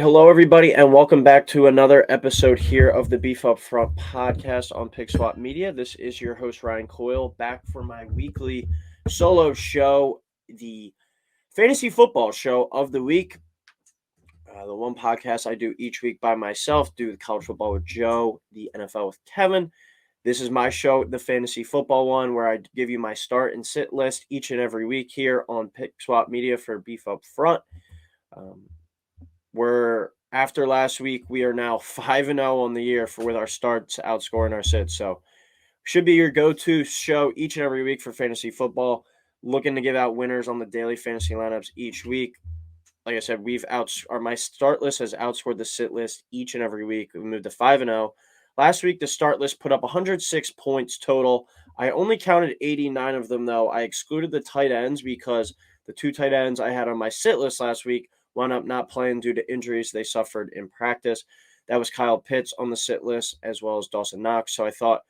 hello everybody, and welcome back to another episode here of the Beef Up Front podcast on Pick Swap Media. This is your host Ryan Coyle, back for my weekly solo show, the fantasy football show of the week. The one podcast I do each week by myself, do the college football with Joe, the NFL with Kevin. This is my show, the fantasy football one, where I give you my start and sit list each and every week here on Pick Swap Media for Beef Up Front. We're after last week, we are now 5-0 on the year with our starts outscoring our sits. So should be your go-to show each and every week for fantasy football. Looking to give out winners on the daily fantasy lineups each week. Like I said, my start list has outscored the sit list each and every week. We moved to 5-0. Last week, the start list put up 106 points total. I only counted 89 of them, though. I excluded the tight ends because the two tight ends I had on my sit list last week wound up not playing due to injuries they suffered in practice. That was Kyle Pitts on the sit list, as well as Dawson Knox. So I thought,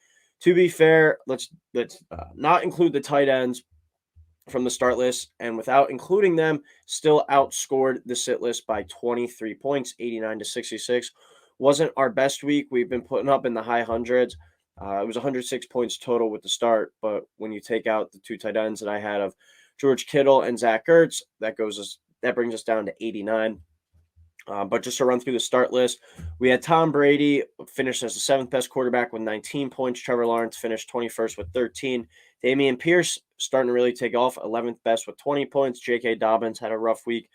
to be fair, let's not include the tight ends from the start list, and without including them, still outscored the sit list by 23 points, 89 to 66. Wasn't our best week. We've been putting up in the high hundreds. It was 106 points total with the start, but when you take out the two tight ends that I had of George Kittle and Zach Ertz, that brings us down to 89. But just to run through the start list, we had Tom Brady finished as the seventh best quarterback with 19 points. Trevor Lawrence finished 21st with 13. Dameon Pierce starting to really take off, 11th best with 20 points. J.K. Dobbins had a rough week,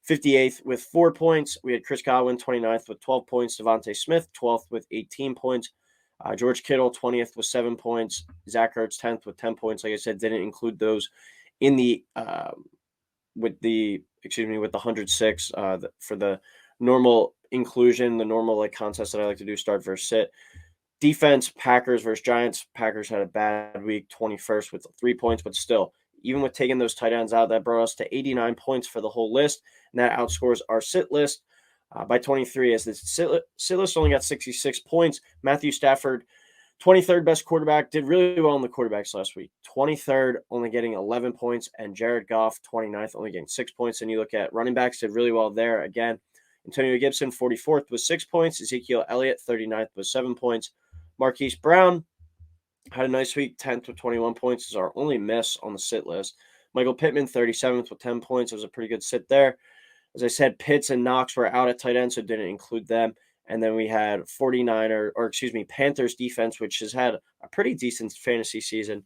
58th with 4 points. We had Chris Godwin, 29th with 12 points. Devontae Smith, 12th with 18 points. George Kittle, 20th with 7 points. Zach Ertz, 10th with 10 points. Like I said, didn't include those in the with the 106 for the normal inclusion, the normal contest that I like to do, start versus sit. Defense, Packers versus Giants. Packers had a bad week, 21st with 3 points, but still, even with taking those tight ends out, that brought us to 89 points for the whole list, and that outscores our sit list by 23, as the sit list only got 66 points. Matthew Stafford, 23rd best quarterback, did really well in the quarterbacks last week. 23rd, only getting 11 points, and Jared Goff, 29th, only getting 6 points. And you look at running backs, did really well there. Again, Antonio Gibson, 44th with 6 points. Ezekiel Elliott, 39th with 7 points. Marquise Brown had a nice week, 10th with 21 points. Is our only miss on the sit list. Michael Pittman, 37th with 10 points. It was a pretty good sit there. As I said, Pitts and Knox were out at tight end, so didn't include them. And then we had Panthers defense, which has had a pretty decent fantasy season.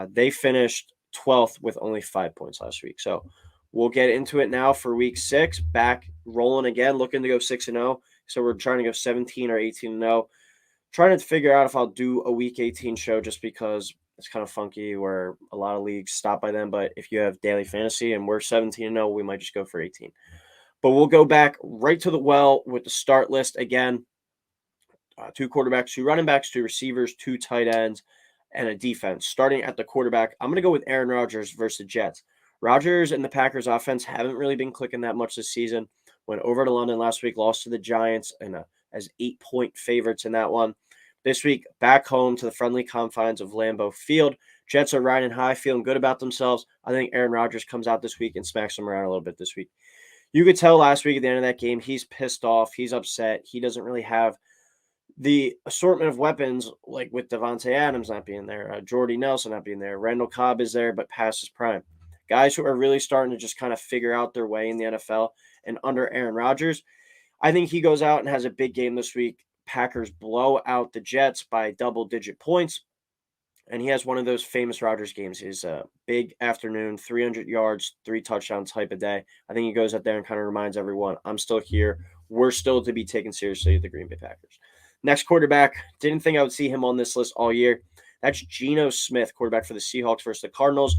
They finished 12th with only 5 points last week. So we'll get into it now for week 6. Back rolling again, looking to go 6-0. So we're trying to go 17 or 18-0. Trying to figure out if I'll do a week 18 show, just because it's kind of funky where a lot of leagues stop by then. But if you have daily fantasy and we're 17-0, we might just go for 18. But we'll go back right to the well with the start list again. 2 quarterbacks, 2 running backs, 2 receivers, 2 tight ends, and a defense. Starting at the quarterback, I'm going to go with Aaron Rodgers versus the Jets. Rodgers and the Packers offense haven't really been clicking that much this season. Went over to London last week, lost to the Giants as 8-point favorites in that one. This week, back home to the friendly confines of Lambeau Field. Jets are riding high, feeling good about themselves. I think Aaron Rodgers comes out this week and smacks them around a little bit this week. You could tell last week at the end of that game, he's pissed off. He's upset. He doesn't really have the assortment of weapons, like with Devontae Adams not being there, Jordy Nelson not being there. Randall Cobb is there, but past his prime. Guys who are really starting to just kind of figure out their way in the NFL. And under Aaron Rodgers, I think he goes out and has a big game this week. Packers blow out the Jets by double-digit points. And he has one of those famous Rodgers games, his big afternoon, 300 yards, 3 touchdowns type of day. I think he goes out there and kind of reminds everyone, I'm still here. We're still to be taken seriously, the Green Bay Packers. Next quarterback, didn't think I would see him on this list all year. That's Geno Smith, quarterback for the Seahawks versus the Cardinals.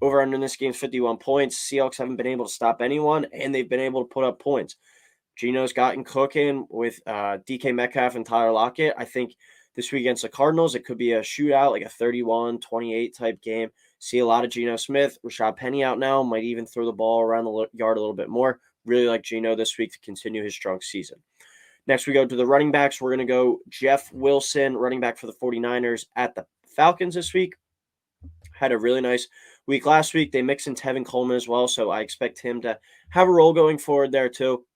Over under this game, 51 points. Seahawks haven't been able to stop anyone, and they've been able to put up points. Geno's gotten cooking with DK Metcalf and Tyler Lockett. I think this week against the Cardinals, it could be a shootout, like a 31-28 type game. See a lot of Geno Smith. Rashad Penny out now. Might even throw the ball around the yard a little bit more. Really like Geno this week to continue his strong season. Next, we go to the running backs. We're going to go Jeff Wilson, running back for the 49ers at the Falcons this week. Had a really nice week last week. They mixed in Tevin Coleman as well, so I expect him to have a role going forward there too.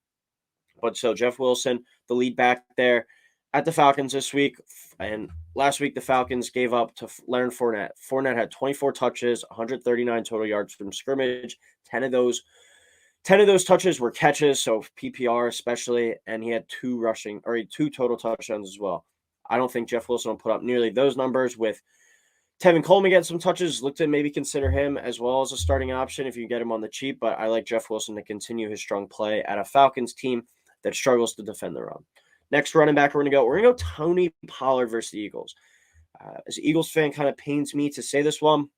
But still, Jeff Wilson, the lead back there at the Falcons this week. And last week, the Falcons gave up to Leonard Fournette. Fournette had 24 touches, 139 total yards from scrimmage. 10 of those touches were catches, so PPR especially, and he had two total touchdowns as well. I don't think Jeff Wilson will put up nearly those numbers with Tevin Coleman getting some touches. Look to maybe consider him as well as a starting option if you get him on the cheap, but I like Jeff Wilson to continue his strong play at a Falcons team that struggles to defend the run. Next running back we're going to go Tony Pollard versus the Eagles. As an Eagles fan, kind of pains me to say this one,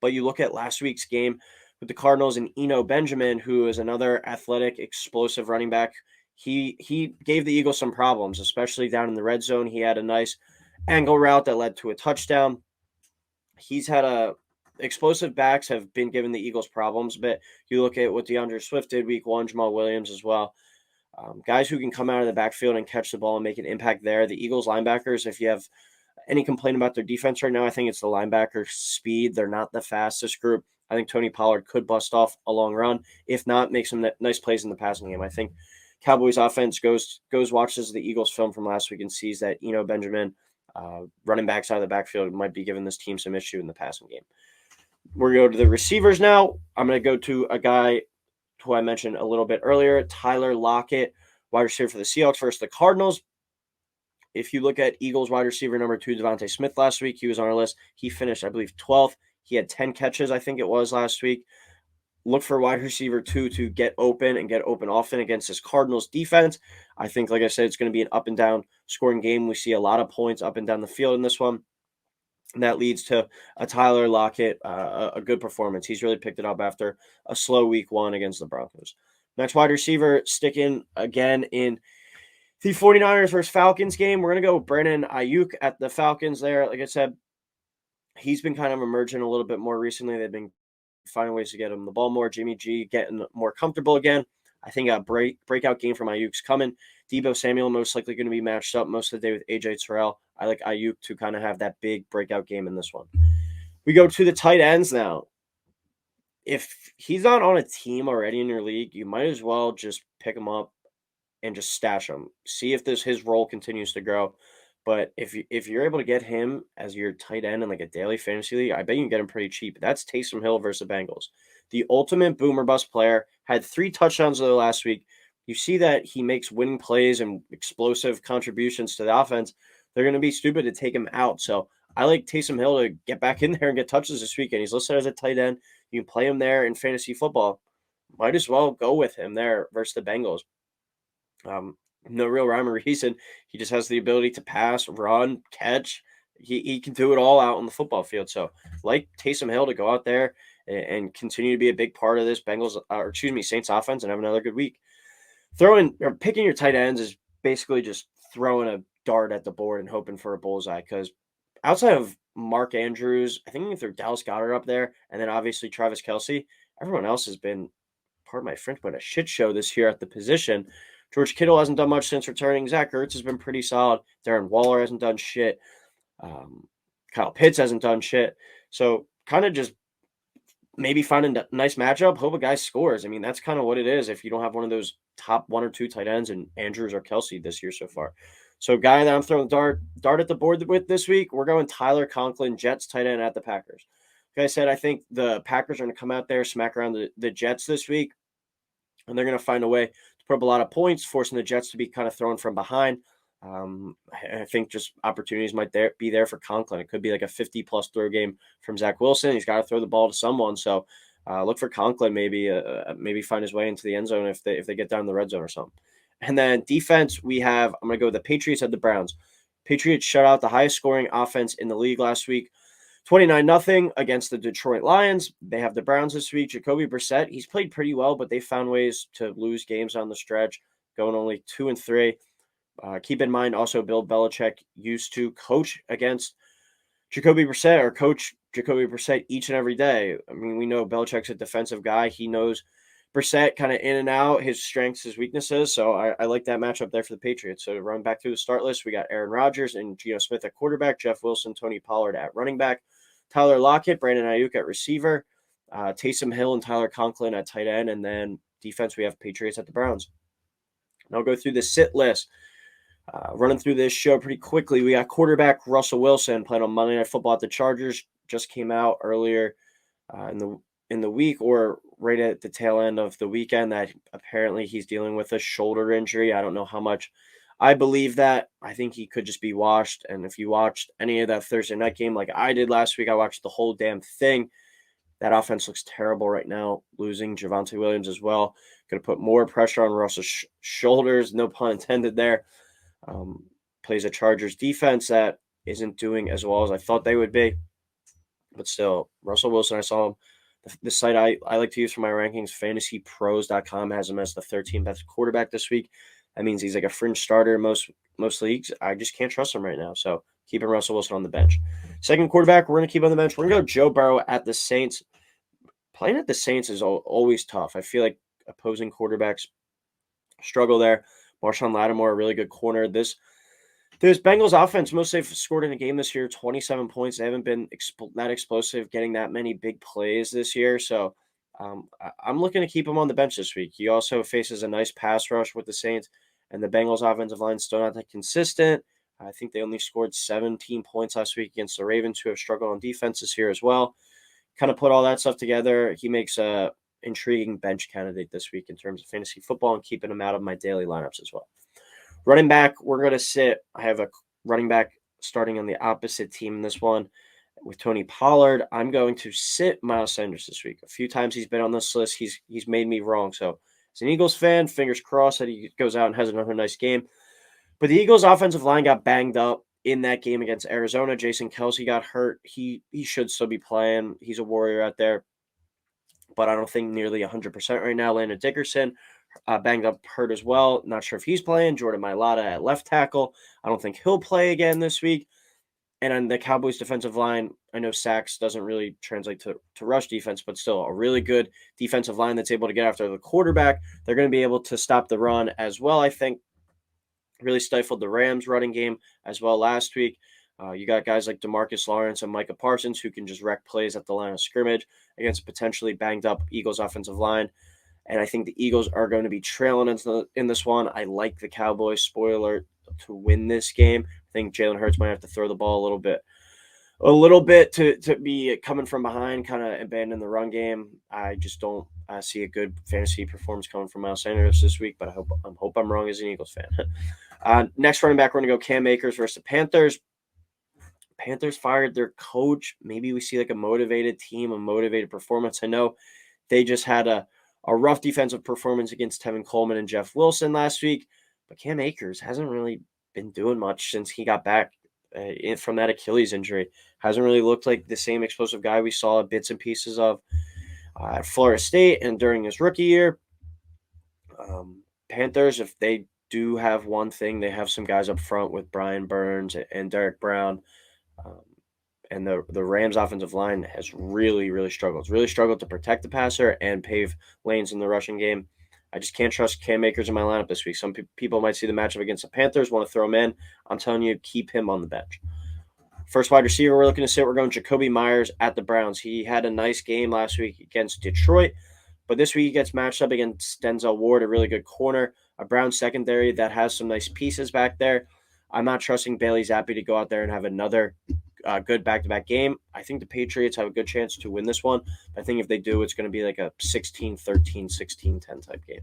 but you look at last week's game with the Cardinals and Eno Benjamin, who is another athletic, explosive running back. He gave the Eagles some problems, especially down in the red zone. He had a nice angle route that led to a touchdown. He's had explosive backs have been giving the Eagles problems, but you look at what DeAndre Swift did week one, Jamal Williams as well. Guys who can come out of the backfield and catch the ball and make an impact there. The Eagles linebackers, if you have any complaint about their defense right now, I think it's the linebacker speed. They're not the fastest group. I think Tony Pollard could bust off a long run. If not, make some nice plays in the passing game. I think Cowboys offense goes watches the Eagles film from last week and sees that Eno Benjamin, running backs out of the backfield, might be giving this team some issue in the passing game. We're going to go to the receivers now. I'm going to go to a guy who I mentioned a little bit earlier, Tyler Lockett, wide receiver for the Seahawks versus the Cardinals. If you look at Eagles wide receiver number 2, Devontae Smith last week, he was on our list. He finished, I believe, 12th. He had 10 catches, I think it was, last week. Look for wide receiver 2 to get open often against this Cardinals defense. I think, like I said, it's going to be an up and down scoring game. We see a lot of points up and down the field in this one. And that leads to a Tyler Lockett, a good performance. He's really picked it up after a slow week one against the Broncos. Next wide receiver, sticking again in the 49ers versus Falcons game. We're going to go with Brandon Ayuk at the Falcons there. Like I said, he's been kind of emerging a little bit more recently. They've been finding ways to get him the ball more. Jimmy G getting more comfortable again. I think a breakout game from Ayuk's coming. Deebo Samuel most likely going to be matched up most of the day with AJ Terrell. I like Ayuk to kind of have that big breakout game in this one. We go to the tight ends now. If he's not on a team already in your league, you might as well just pick him up and just stash him. See if his role continues to grow. But if you're able to get him as your tight end in like a daily fantasy league, I bet you can get him pretty cheap. That's Taysom Hill versus the Bengals. The ultimate boomer bust player, had 3 touchdowns the last week. You see that he makes winning plays and explosive contributions to the offense. They're going to be stupid to take him out. So I like Taysom Hill to get back in there and get touches this weekend. He's listed as a tight end. You can play him there in fantasy football. Might as well go with him there versus the Bengals. No real rhyme or reason. He just has the ability to pass, run, catch. He can do it all out on the football field. So like Taysom Hill to go out there and continue to be a big part of this Saints offense and have another good week. Picking your tight ends is basically just throwing a dart at the board and hoping for a bullseye, because outside of Mark Andrews, I think if they're Dallas Goedert up there, and then obviously Travis Kelce, everyone else has been, pardon my French, but a shit show this year at the position. George Kittle hasn't done much since returning. Zach Ertz has been pretty solid. Darren Waller hasn't done shit. Kyle Pitts hasn't done shit. So kind of just maybe find a nice matchup, hope a guy scores. I mean, that's kind of what it is if you don't have one of those top 1 or 2 tight ends in Andrews or Kelce this year so far. So guy that I'm throwing dart at the board with this week, we're going Tyler Conklin, Jets tight end at the Packers. Like I said, I think the Packers are going to come out there, smack around the Jets this week, and they're going to find a way to put up a lot of points, forcing the Jets to be kind of thrown from behind. I think just opportunities might be there for Conklin. It could be like a 50-plus throw game from Zach Wilson. He's got to throw the ball to someone. So look for Conklin maybe find his way into the end zone if they get down the red zone or something. And then defense, I'm going to go with the Patriots at the Browns. Patriots shut out the highest scoring offense in the league last week, 29-0 against the Detroit Lions. They have the Browns this week. Jacoby Brissett, he's played pretty well, but they found ways to lose games on the stretch, going only 2-3. Keep in mind also Bill Belichick used to coach against Jacoby Brissett each and every day. I mean, we know Belichick's a defensive guy. He knows Brissett kind of in and out, his strengths, his weaknesses. So I like that matchup there for the Patriots. So to run back through the start list, we got Aaron Rodgers and Geno Smith at quarterback, Jeff Wilson, Tony Pollard at running back, Tyler Lockett, Brandon Ayuk at receiver, Taysom Hill and Tyler Conklin at tight end, and then defense we have Patriots at the Browns. And I'll go through the sit list. Running through this show pretty quickly, we got quarterback Russell Wilson playing on Monday Night Football at the Chargers. Just came out earlier in the week, or right at the tail end of the weekend, that apparently he's dealing with a shoulder injury. I don't know how much I believe that. I think he could just be washed. And if you watched any of that Thursday night game like I did last week, I watched the whole damn thing. That offense looks terrible right now. Losing Javonte Williams as well. Going to put more pressure on Russell's shoulders. No pun intended there. Um, Plays a Chargers defense that isn't doing as well as I thought they would be. But still, Russell Wilson, I saw him. The site I like to use for my rankings, fantasypros.com, has him as the 13th best quarterback this week. That means he's like a fringe starter in most leagues. I just can't trust him right now. So keeping Russell Wilson on the bench. Second quarterback, we're going to keep on the bench. We're going to go Joe Burrow at the Saints. Playing at the Saints is always tough. I feel like opposing quarterbacks struggle there. Marshawn Lattimore, a really good corner. This Bengals offense, most they've scored in a game this year, 27 points. They haven't been that explosive, getting that many big plays this year. So I'm looking to keep him on the bench this week. He also faces a nice pass rush with the Saints, and the Bengals offensive line still not that consistent. I think they only scored 17 points last week against the Ravens, who have struggled on defense this year as well. Kind of put all that stuff together. He makes a intriguing bench candidate this week in terms of fantasy football, and keeping him out of my daily lineups as well. Running back, we're going to sit. I have a running back starting on the opposite team in this one with Tony Pollard. I'm going to sit Miles Sanders this week. A few times he's been on this list. He's made me wrong. So as an Eagles fan, fingers crossed that he goes out and has another nice game. But the Eagles' offensive line got banged up in that game against Arizona. Jason Kelce got hurt. He should still be playing. He's a warrior out there, but I don't think nearly 100% right now. Landon Dickerson, banged up, hurt as well. Not sure if he's playing. Jordan Mailata at left tackle. I don't think he'll play again this week. And on the Cowboys defensive line, I know sacks doesn't really translate to rush defense, but still a really good defensive line that's able to get after the quarterback. They're going to be able to stop the run as well, I think. Really stifled the Rams running game as well last week. You got guys like DeMarcus Lawrence and Micah Parsons who can just wreck plays at the line of scrimmage against potentially banged up Eagles offensive line. And I think the Eagles are going to be trailing in this one. I like the Cowboys, spoiler, to win this game. I think Jalen Hurts might have to throw the ball a little bit to be coming from behind, kind of abandon the run game. I just don't see a good fantasy performance coming from Miles Sanders this week, but I hope I'm wrong as an Eagles fan. Next running back, we're going to go Cam Akers versus the Panthers. Panthers fired their coach. Maybe we see like a motivated team, a motivated performance. I know they just had a rough defensive performance against Tevin Coleman and Jeff Wilson last week, but Cam Akers hasn't really been doing much since he got back from that Achilles injury. Hasn't really looked like the same explosive guy we saw bits and pieces of at Florida State and during his rookie year. Panthers, if they do have one thing, they have some guys up front with Brian Burns and Derek Brown. And the Rams offensive line has really, really struggled. It's really struggled to protect the passer and pave lanes in the rushing game. I just can't trust Cam Akers in my lineup this week. Some people might see the matchup against the Panthers, want to throw him in. I'm telling you, keep him on the bench. First wide receiver we're looking to sit, we're going Jacoby Myers at the Browns. He had a nice game last week against Detroit, but this week he gets matched up against Denzel Ward, a really good corner, a Browns secondary that has some nice pieces back there. I'm not trusting Bailey Zappi to go out there and have another good back-to-back game. I think the Patriots have a good chance to win this one. I think if they do, it's going to be like a 16-13, 16-10 type game.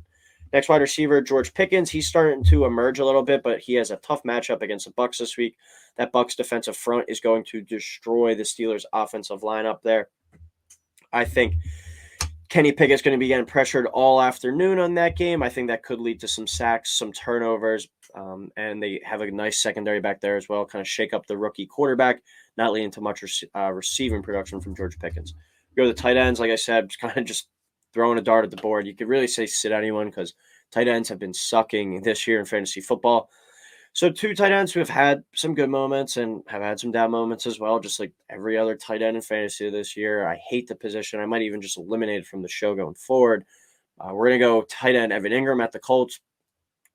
Next wide receiver, George Pickens. He's starting to emerge a little bit, but he has a tough matchup against the Bucs this week. That Bucs defensive front is going to destroy the Steelers' offensive lineup there. I think Kenny Pickett's going to be getting pressured all afternoon on that game. I think that could lead to some sacks, some turnovers, and they have a nice secondary back there as well, kind of shake up the rookie quarterback, not leading to much receiving production from George Pickens. Go to the tight ends, like I said, kind of just throwing a dart at the board. You could really say sit anyone because tight ends have been sucking this year in fantasy football. So two tight ends who have had some good moments and have had some down moments as well, just like every other tight end in fantasy this year. I hate the position. I might even just eliminate it from the show going forward. We're going to go tight end Evan Ingram at the Colts.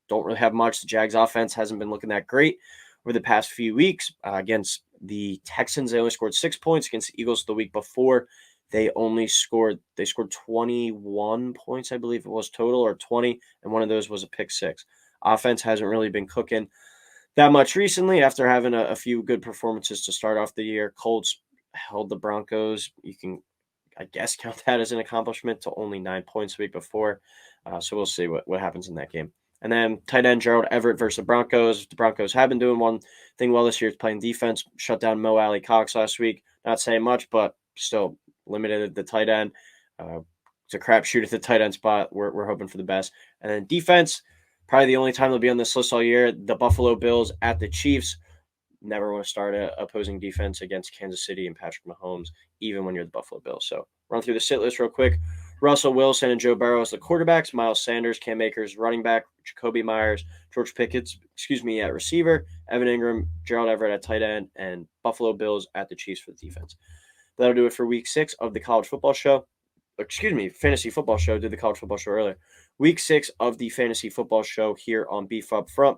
Don't really have much. The Jags offense hasn't been looking that great over the past few weeks. Against the Texans, they only scored 6 points. Against the Eagles the week before, they scored 21 points, I believe it was total, or 20, and one of those was a pick six. Offense hasn't really been cooking that much recently after having a few good performances to start off the year. Colts held the Broncos. You can, I guess, count that as an accomplishment to only 9 points the week before. So we'll see what happens in that game. And then tight end Gerald Everett versus the Broncos. The Broncos have been doing one thing well this year. It's playing defense. Shut down Mo Alley Cox last week. Not saying much, but still limited the tight end. It's a crapshoot at the tight end spot. We're hoping for the best. And then defense, probably the only time they'll be on this list all year. The Buffalo Bills at the Chiefs. Never want to start a opposing defense against Kansas City and Patrick Mahomes, even when you're the Buffalo Bills. So run through the sit list real quick. Russell Wilson and Joe Burrow as the quarterbacks. Miles Sanders, Cam Akers, running back. Jacoby Myers, George Pickens, at receiver. Evan Ingram, Gerald Everett at tight end, and Buffalo Bills at the Chiefs for the defense. That'll do it for week 6 of the college football show. Fantasy football show. Did the college football show earlier. Week 6 of the fantasy football show here on Beef Up Front.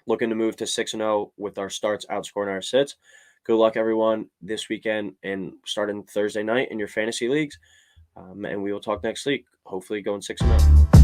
Looking to move to 6-0 with our starts outscoring our sits. Good luck, everyone, this weekend and starting Thursday night in your fantasy leagues. And we will talk next week, hopefully going 6-0.